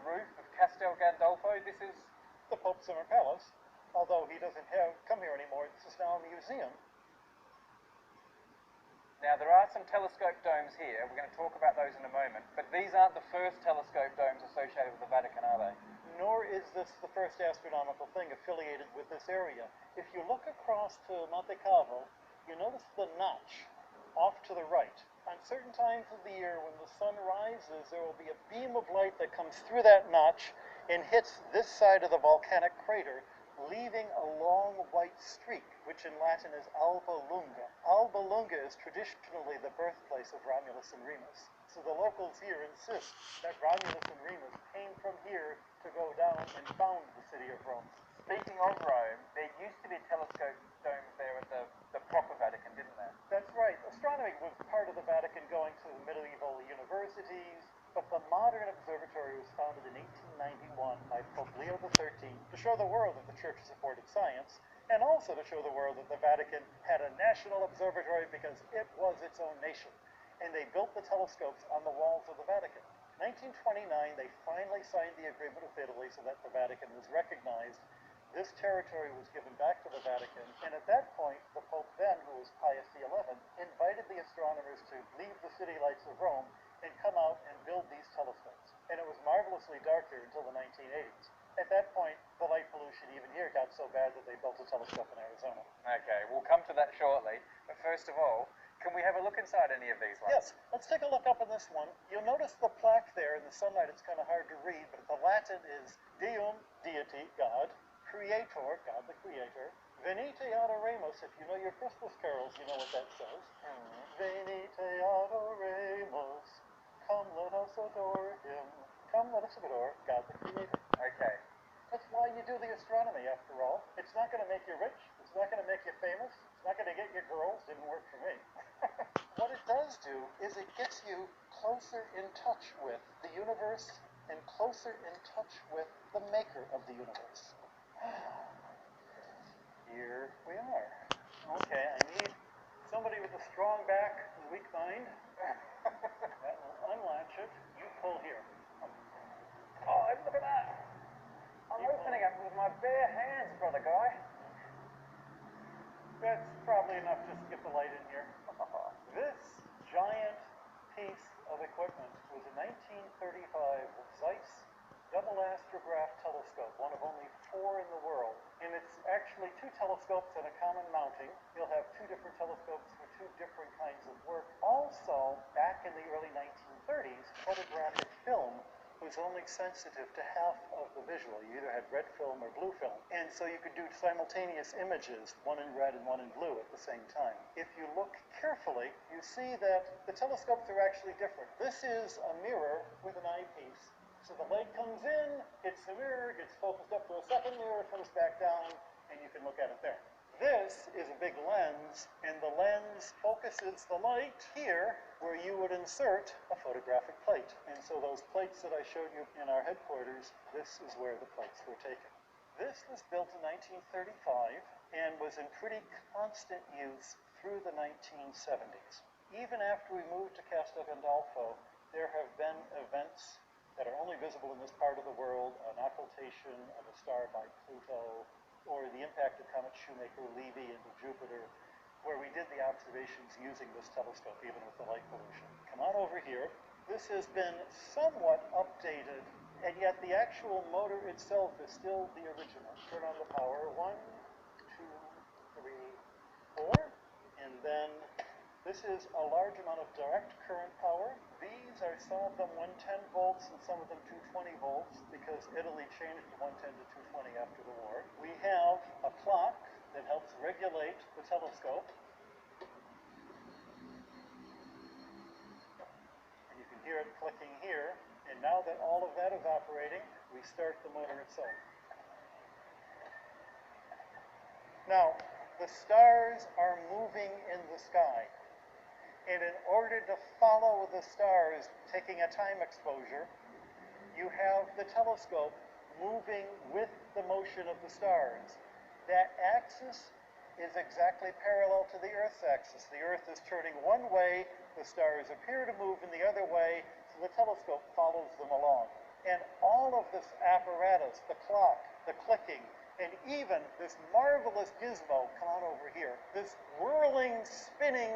roof of Castel Gandolfo. This is the Pope's Summer Palace, although he doesn't come here anymore. This is now a museum. Now, there are some telescope domes here. We're going to talk about those in a moment, but these aren't the first telescope domes associated with the Vatican, are they? Nor is this the first astronomical thing affiliated with this area. If you look across to Monte Cavo, you notice the notch off to the right. On certain times of the year when the sun rises, there will be a beam of light that comes through that notch and hits this side of the volcanic crater, leaving a long white streak, which in Latin is Alba Lunga. Alba Lunga is traditionally the birthplace of Romulus and Remus. So the locals here insist that Romulus and Remus came from here to go down and found the city of Rome. Speaking of Rome, there used to be telescope domes there at the proper Vatican, didn't there? That's right. Astronomy was part of the Vatican going to the medieval universities, but the modern observatory was founded in 1891 by Pope Leo XIII to show the world that the Church supported science, and also to show the world that the Vatican had a national observatory because it was its own nation. And they built the telescopes on the walls of the Vatican. 1929, they finally signed the agreement with Italy so that the Vatican was recognized. This territory was given back to the Vatican, and at that point, the Pope then, who was Pius XI, invited the astronomers to leave the city lights of Rome and come out and build these telescopes. And it was marvelously dark here until the 1980s. At that point, the light pollution even here got so bad that they built a telescope in Arizona. Okay, we'll come to that shortly. But first of all, can we have a look inside any of these ones? Yes, let's take a look up in this one. You'll notice the plaque there in the sunlight. It's kind of hard to read, but the Latin is Deum, deity, God, Creator, God the Creator, Venite adoremus. If you know your Christmas carols, you know what that says. Venite adoremus. Come, let us adore him. Come, let us adore God the Creator. Okay. That's why you do the astronomy, after all. It's not going to make you rich. It's not going to make you famous. It's not going to get you girls. Didn't work for me. What it does do is it gets you closer in touch with the universe and closer in touch with the maker of the universe. Here we are. Okay, I need somebody with a strong back and weak mind. That will unlatch it. You pull here. Oh, look at that. I'm opening it with my bare hands, brother guy. That's probably enough just to get the light in here. This giant piece of equipment was a 1935 Zeiss double astrograph telescope, one of only 4 in the world. And it's actually 2 telescopes and a common mounting. You'll have 2 different telescopes for 2 different kinds of work. Also, back in the early 1930s, photographic film was only sensitive to half of the visual. You either had red film or blue film. And so you could do simultaneous images, one in red and one in blue at the same time. If you look carefully, you see that the telescopes are actually different. This is a mirror with an eyepiece. So the light comes in, hits the mirror, gets focused up to a second mirror, comes back down, and you can look at it there. This is a big lens, and the lens focuses the light here where you would insert a photographic plate. And so those plates that I showed you in our headquarters, this is where the plates were taken. This was built in 1935 and was in pretty constant use through the 1970s. Even after we moved to Castel Gandolfo, there have been events that are only visible in this part of the world, an occultation of a star by Pluto, or the impact of Comet Shoemaker-Levy into Jupiter, where we did the observations using this telescope, even with the light pollution. Come on over here. This has been somewhat updated, and yet the actual motor itself is still the original. Turn on the power. 1, 2, 3, 4, and then this is a large amount of direct current power. These are some of them 110 volts and some of them 220 volts because Italy changed from 110 to 220 after the war. We have a clock that helps regulate the telescope. And you can hear it clicking here. And now that all of that is operating, we start the motor itself. Now, the stars are moving in the sky. And in order to follow the stars, taking a time exposure, you have the telescope moving with the motion of the stars. That axis is exactly parallel to the Earth's axis. The Earth is turning one way, the stars appear to move in the other way, so the telescope follows them along. And all all of this apparatus, the clock, the clicking, and even this marvelous gizmo, come on over here, this whirling, spinning,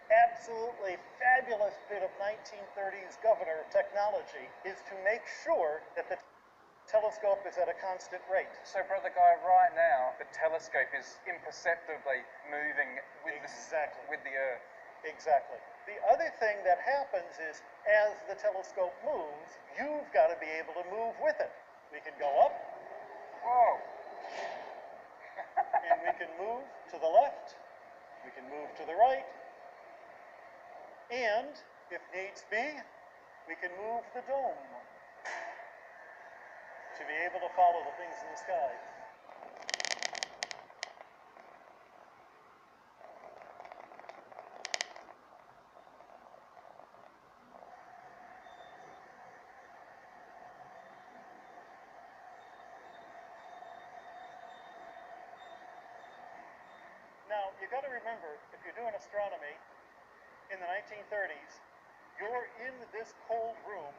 absolutely fabulous bit of 1930s governor technology is to make sure that the telescope is at a constant rate. So, Brother Guy, right now, the telescope is imperceptibly moving with, Exactly. with the Earth. Exactly. The other thing that happens is, as the telescope moves, you've got to be able to move with it. We can go up, Whoa! and we can move to the left, we can move to the right, and, if needs be, we can move the dome to be able to follow the things in the sky. Now, you got to remember, if you're doing astronomy in the 1930s, you're in this cold room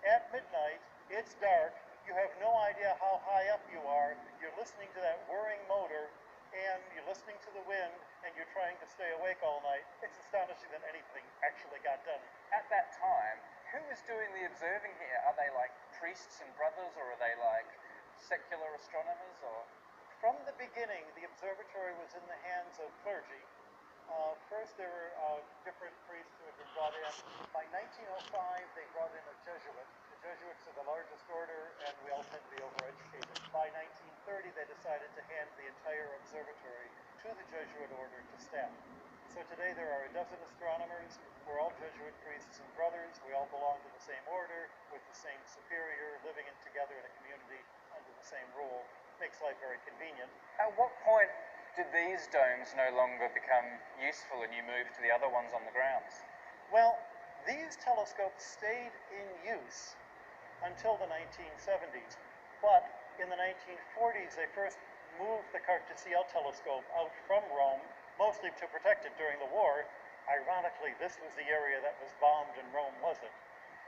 at midnight, it's dark, you have no idea how high up you are, you're listening to that whirring motor, and you're listening to the wind, and you're trying to stay awake all night. It's astonishing that anything actually got done. At that time, who was doing the observing here? Are they like priests and brothers, or are they like secular astronomers, or? From the beginning, the observatory was in the hands of clergy. First, there were different priests who had been brought in. By 1905, they brought in a Jesuit. The Jesuits are the largest order, and we all tend to be overeducated. By 1930, they decided to hand the entire observatory to the Jesuit order to staff. So today there are a dozen astronomers. We're all Jesuit priests and brothers. We all belong to the same order, with the same superior, living together in a community under the same rule. Makes life very convenient. At what point did these domes no longer become useful and you moved to the other ones on the grounds? Well, these telescopes stayed in use until the 1970s. But in the 1940s, they first moved the Carte du Ciel telescope out from Rome, mostly to protect it during the war. Ironically, this was the area that was bombed and Rome wasn't.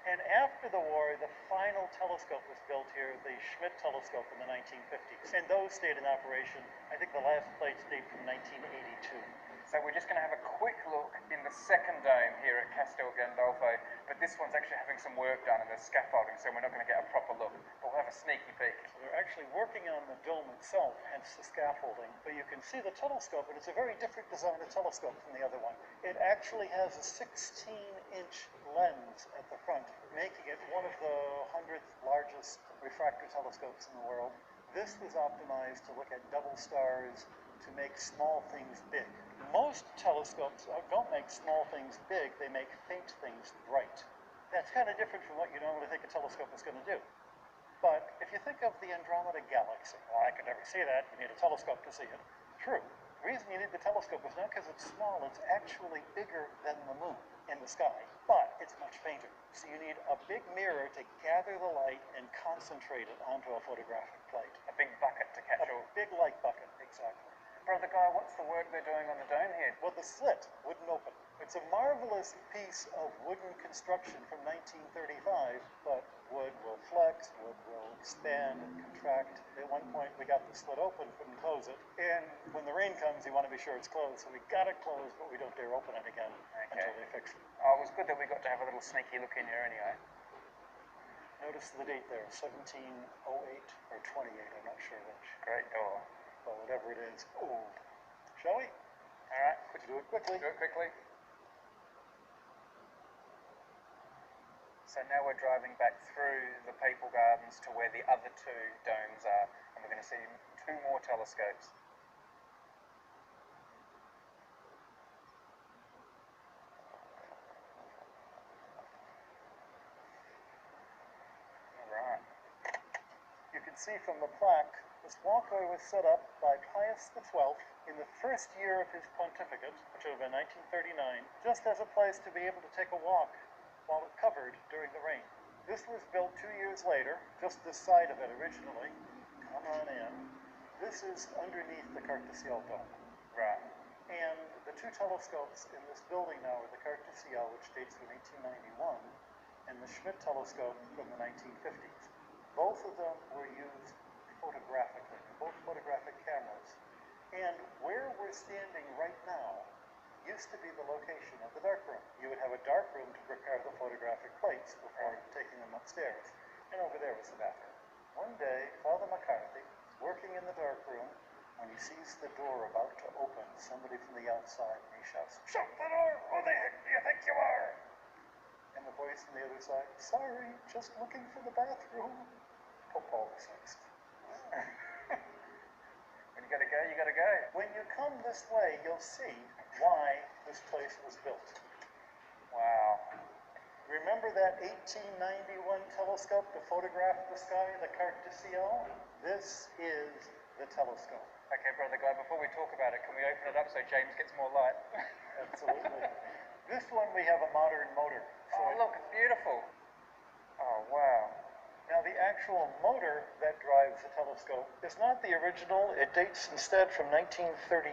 And after the war, the final telescope was built here, the Schmidt telescope in the 1950s. And those stayed in operation. I think the last plates date from 1982. So we're just going to have a quick look in the second dome here at Castel Gandolfo, but this one's actually having some work done in the scaffolding, so we're not going to get a proper look, but we'll have a sneaky peek. So they're actually working on the dome itself, hence the scaffolding. But you can see the telescope, and it's a very different design of telescope from the other one. It actually has a 16-inch lens at the front, making it one of the 100th largest refractor telescopes in the world. This was optimized to look at double stars, to make small things big. Most telescopes don't make small things big, they make faint things bright. That's kind of different from what you normally think a telescope is going to do. But if you think of the Andromeda Galaxy, well, I could never see that, you need a telescope to see it. True. The reason you need the telescope is not because it's small, it's actually bigger than the moon in the sky, but it's much fainter. So you need a big mirror to gather the light and concentrate it onto a photographic plate. A big bucket to catch all. A big light bucket, exactly. Brother Guy, what's the work they're doing on the dome here? Well, the slit wouldn't open. It's a marvelous piece of wooden construction from 1935, but wood will flex, wood will expand and contract. At one point, we got the slit open, couldn't close it, and when the rain comes, you want to be sure it's closed, so we got it closed, but we don't dare open it again until they fix it. Oh, it was good that we got to have a little sneaky look in here anyway. Notice the date there, 1708 or 28, I'm not sure which. Great door. Well, whatever it is, old. Shall we? All right. Could you do it quickly? Do it quickly. So now we're driving back through the Papal Gardens to where the other two domes are, and we're going to see two more telescopes. All right. You can see from the plaque, this walkway was set up by Pius XII in the first year of his pontificate, which would have been 1939, just as a place to be able to take a walk while it covered during the rain. This was built 2 years later, just this side of it originally. Come on in. This is underneath the Carte du Ciel dome. Right. And the two telescopes in this building now are the Carte du Ciel, which dates from 1891, and the Schmidt telescope from the 1950s. Both of them were used photographically, both photographic cameras. And where we're standing right now used to be the location of the darkroom. You would have a darkroom to prepare the photographic plates before taking them upstairs. And over there was the bathroom. One day, Father McCarthy is working in the darkroom when he sees the door about to open, somebody from the outside, and he shouts, "Shut the door! Who the heck do you think you are?" And the voice from the other side, "Sorry, just looking for the bathroom." Pope Paul VI. When you gotta go, you gotta go. When you come this way, you'll see why this place was built. Wow. Remember that 1891 telescope to photograph the sky, the Carte du Ciel? This is the telescope. Okay, Brother Guy, before we talk about it, can we open it up so James gets more light? Absolutely. This one we have a modern motor. So Oh, look, it's beautiful. Oh, wow. now the actual motor that drives the telescope is not the original. It dates instead from 1936.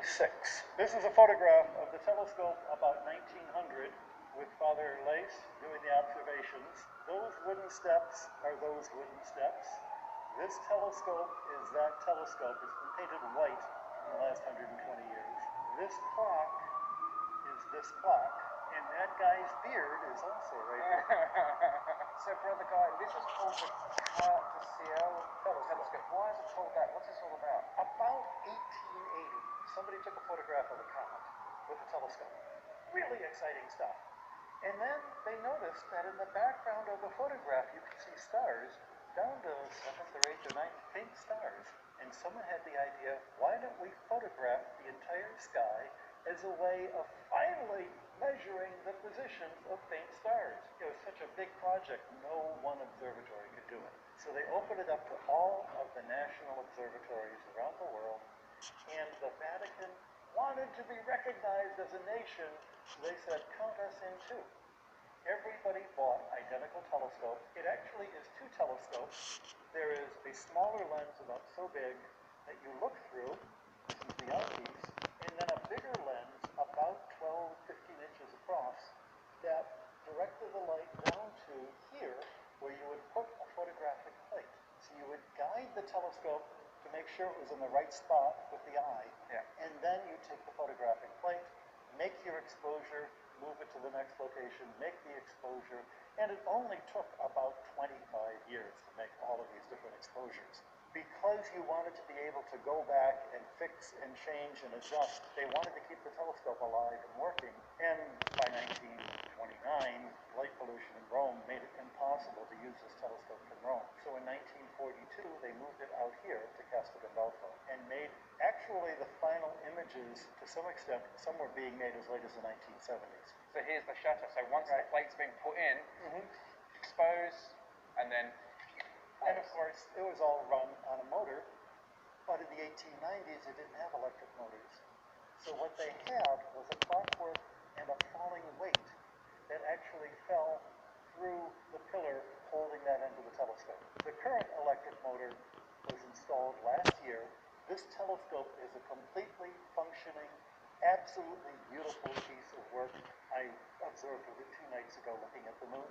This is a photograph of the telescope about 1900 with Father Lace doing the observations. Those wooden steps are those wooden steps. This telescope is that telescope. It's been painted white in the last 120 years. This clock is this clock, and that guy's beard is also right here. So, Brother Guy, this is called the Carte du Ciel telescope. Why is it called that? What's this all about? About 1880, somebody took a photograph of a comet with a telescope. Really exciting stuff. And then they noticed that in the background of the photograph you could see stars down to 7th or 8th or 9th, faint stars. And someone had the idea, why don't we photograph the entire sky as a way of finally measuring the positions of faint stars? It was such a big project, no one observatory could do it. So they opened it up to all of the national observatories around the world, and the Vatican wanted to be recognized as a nation, so they said, count us in too. Everybody bought identical telescopes. It actually is two telescopes. There is a smaller lens about so big that you look through, this is the eyepiece, and then a bigger lens about 12, 15 inches across that directed the light down to here where you would put a photographic plate. So you would guide the telescope to make sure it was in the right spot with the eye, and then you take the photographic plate, make your exposure, move it to the next location, make the exposure, and it only took about 25 years to make all of these different exposures. Because you wanted to be able to go back and fix and change and adjust, they wanted to keep the telescope alive and working, and by 1929, light pollution in Rome made it impossible to use this telescope in Rome. So in 1942, they moved it out here to Castel Gandolfo and made actually the final images, to some extent, some were being made as late as the 1970s. So here's the shutter. So once the plate's been put in, expose, and then... And of course, it was all run on a motor, but in the 1890s, it didn't have electric motors. So what they had was a clockwork and a falling weight that actually fell through the pillar holding that end of the telescope. The current electric motor was installed last year. This telescope is a completely functioning, absolutely beautiful piece of work. I observed with it 2 nights ago looking at the moon.